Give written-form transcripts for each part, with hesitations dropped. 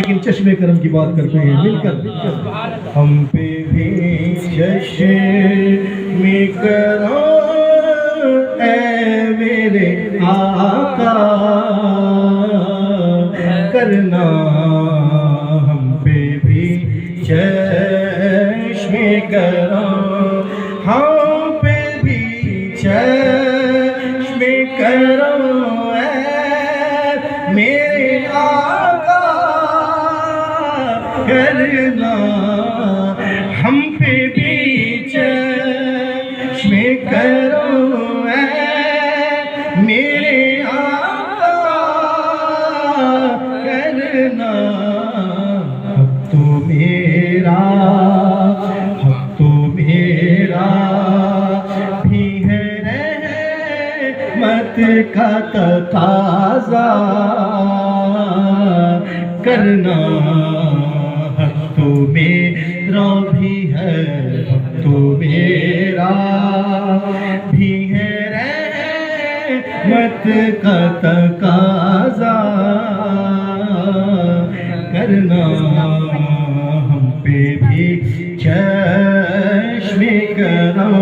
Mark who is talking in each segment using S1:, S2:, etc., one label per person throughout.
S1: لیکن چشم کرم کی بات کرتے ہیں مل کر ہم پہ بھی چشم کرم اے میرے آقا کرنا ہم پہ بھی چشم کرم ہم پہ بھی چشم کرم اے میرے آقا کرنا ہم پہ بھی چشم کرم اے میرے آقا کرنا حق تو میرا حق تو میرا بھی ہے رحمت کا تقاضا کرنا حق تو میرا بھی ہے حق تو میرا بھی ہے رحمت کا تقاضا کرنا ہم پہ بھی چشم کرم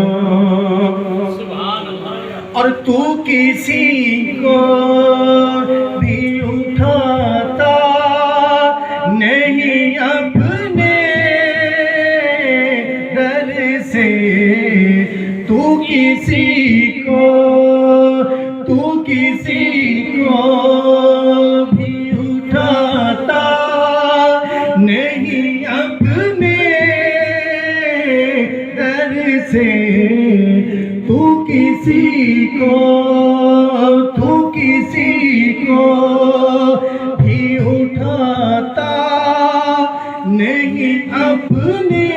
S1: اور تو کسی کو بھی اٹھاتا نہیں اپنے در سے تو کسی کو بھی اٹھاتا نہیں اپنے در سے تو کسی کو بھی اٹھاتا نہیں اپنے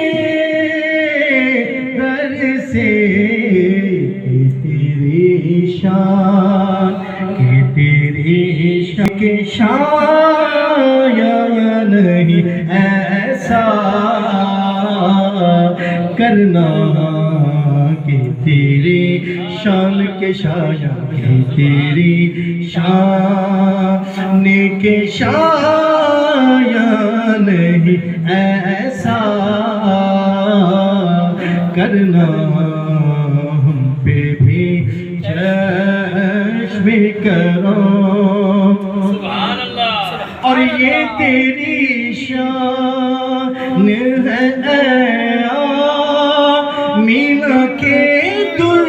S1: در سے تیری شان کے شاید نہیں ایسا کرنا کہ تیری شان کے شاید کہ تیری شان کے شاید نہیں ایسا کرنا ہم پہ بھی چشم کرم
S2: سبحان اللہ
S1: اور یہ تیری شان ہے آمینہ کے در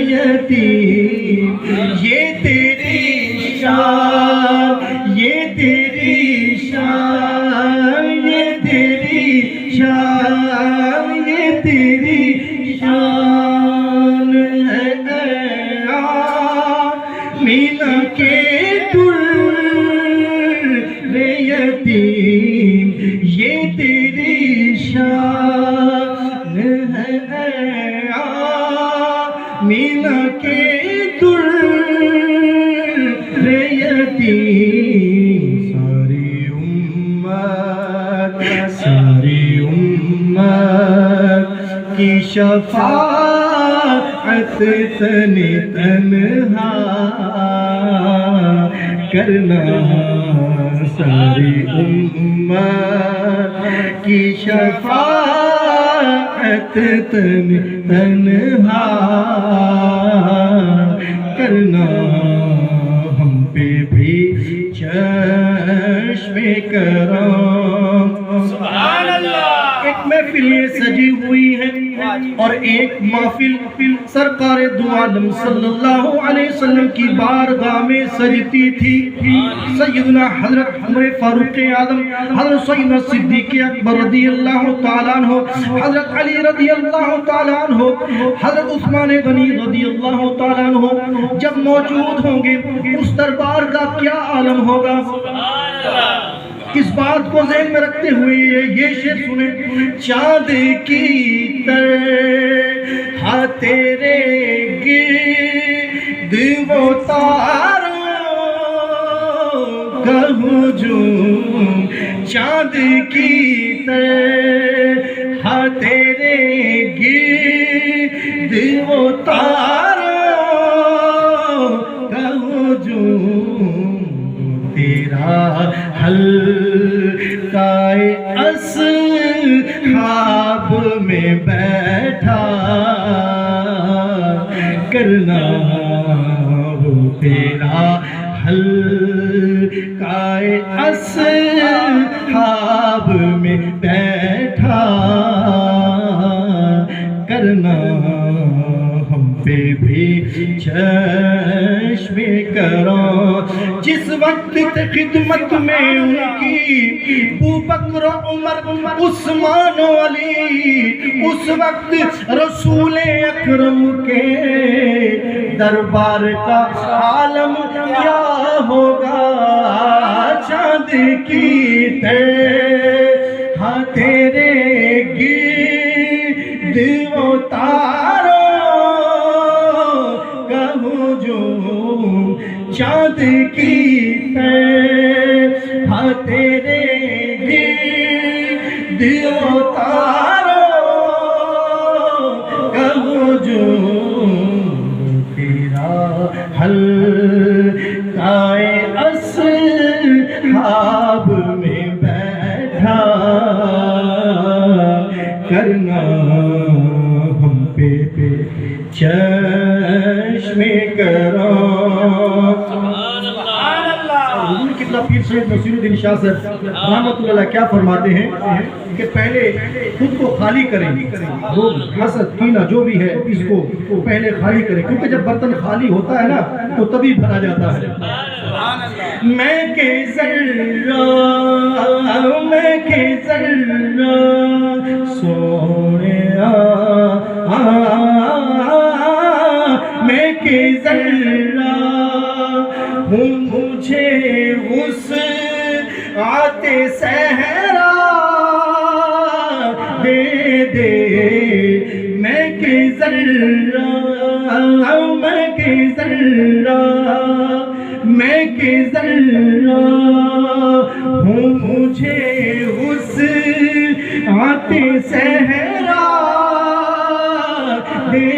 S1: یتیم یہ تیری شان یہ تیری شان یہ تیری شان یہ تیری شان ہے آمینہ کے یتیم یہ تیری شان ہے آمینہ کے یتیم ساری امت کی شفاعت تنہا کرنا ساری امت کی شفاعت تنہا کرنا ہم پہ بھی چشم کرم
S2: سبحان اللہ
S1: ایک محفل یہ سجی ہوئی ہے اور ایک محفل سرکار دو عالم صلی اللہ علیہ وسلم کی بارگاہ میں سجتی تھی سیدنا حضرت عمر فاروق اعظم حضرت سیدنا صدیق اکبر رضی اللہ تعالیٰ عنہ حضرت علی رضی اللہ تعالیٰ عنہ حضرت عثمان غنی رضی اللہ تعالیٰ عنہ جب موجود ہوں گے اس دربار کا کیا عالم ہوگا اس بات کو ذہن میں رکھتے ہوئے یہ شعر سنیں چاند کی طرح تیرے گرد وہ تاروں کا ہجوم چاند کی طرح تیرے گرد وہ تاروں کا ہجوم تیرا حلقہ اصحاب میں بیٹھا کرنا وہ تیرا حلقہ اصحاب میں بیٹھا کرنا ہم پہ بھی چشم کرم جس وقت خدمت میں ان کی ابوبکر عمر عثمان و علی اس وقت رسول اکرم کے دربار کا عالم کیا ہوگا چاند کی طرح تیرے گرد و تاروں کا ہجوم چاند کی طرح تیرے گرد و تاروں کا ہجوم تیرا حلقہ اصحاب میں بیٹھا کرنا ہم پہ چشم کرم حضور قبلہ پیر سید نصیر الدین شاہ صاحب رحمۃ اللہ علیہ کیا فرماتے ہیں کہ پہلے خود کو خالی کریں روگ حسد کینہ جو بھی ہے اس کو پہلے خالی کریں کیونکہ جب برتن خالی ہوتا ہے نا تو تبھی بھرا جاتا ہے میں کہ ذرہ سونیا میں کہ ذرہ ہوں مجھے وسعت صحرا دے دے میں کہ ذرہ ہوں مجھے وسعت صحرا دے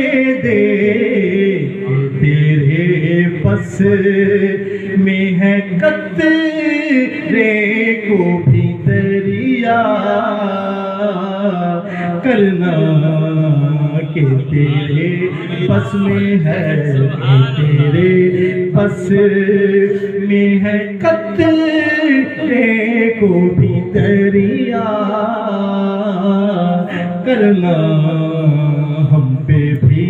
S1: دے تیرے پس میں ہے قطرے کو بھی دریا کرنا کہ تیرے پس میں ہے تیرے پس میں ہے قطرے کو بھی دریا کرنا ہم پہ بھی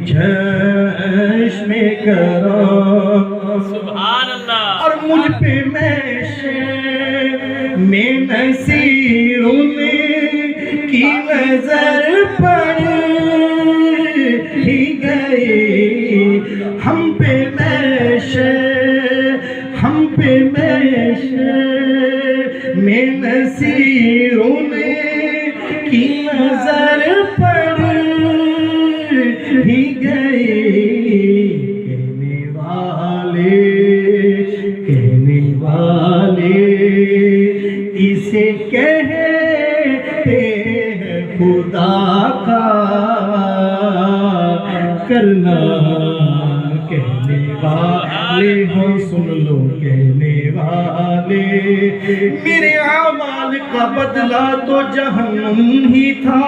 S1: چشم کرم
S2: سبحان اللہ
S1: اور مجھ پہ میں نصیروں کی نظر پڑ ہی گئی ہم پہ میں نصیروں کی نظر پڑ ہی گئی کہنے والے اسے کہتے ہیں خدا کا کرنا کہنے والے ہو سن لو کہنے والے میرے اعمال کا بدلہ تو جہنم ہی تھا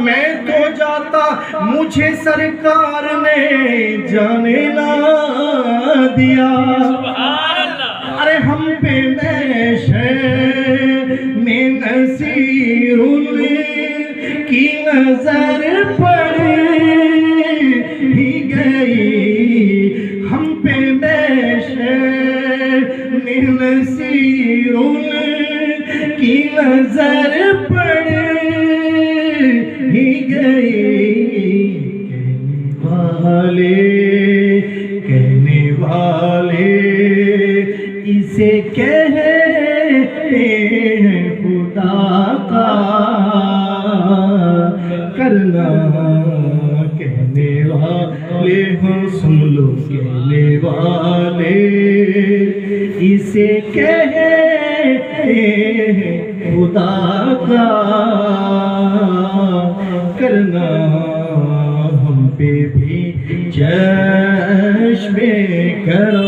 S1: میں تو جاتا مجھے سرکار نے جانے نہ دیا ارے ہم پہ میں نصیروں کی نظر پڑ ہی گئی ہم پہ میں نصیروں کی نظر پڑ ہی گئی کہنے والے اسے کہتے ہیں خدا کا کرنا کہنے والے ہو سن لو کہنے والے اسے کہتے ہیں خدا کا کرنا ہم پہ بھی چشم کرو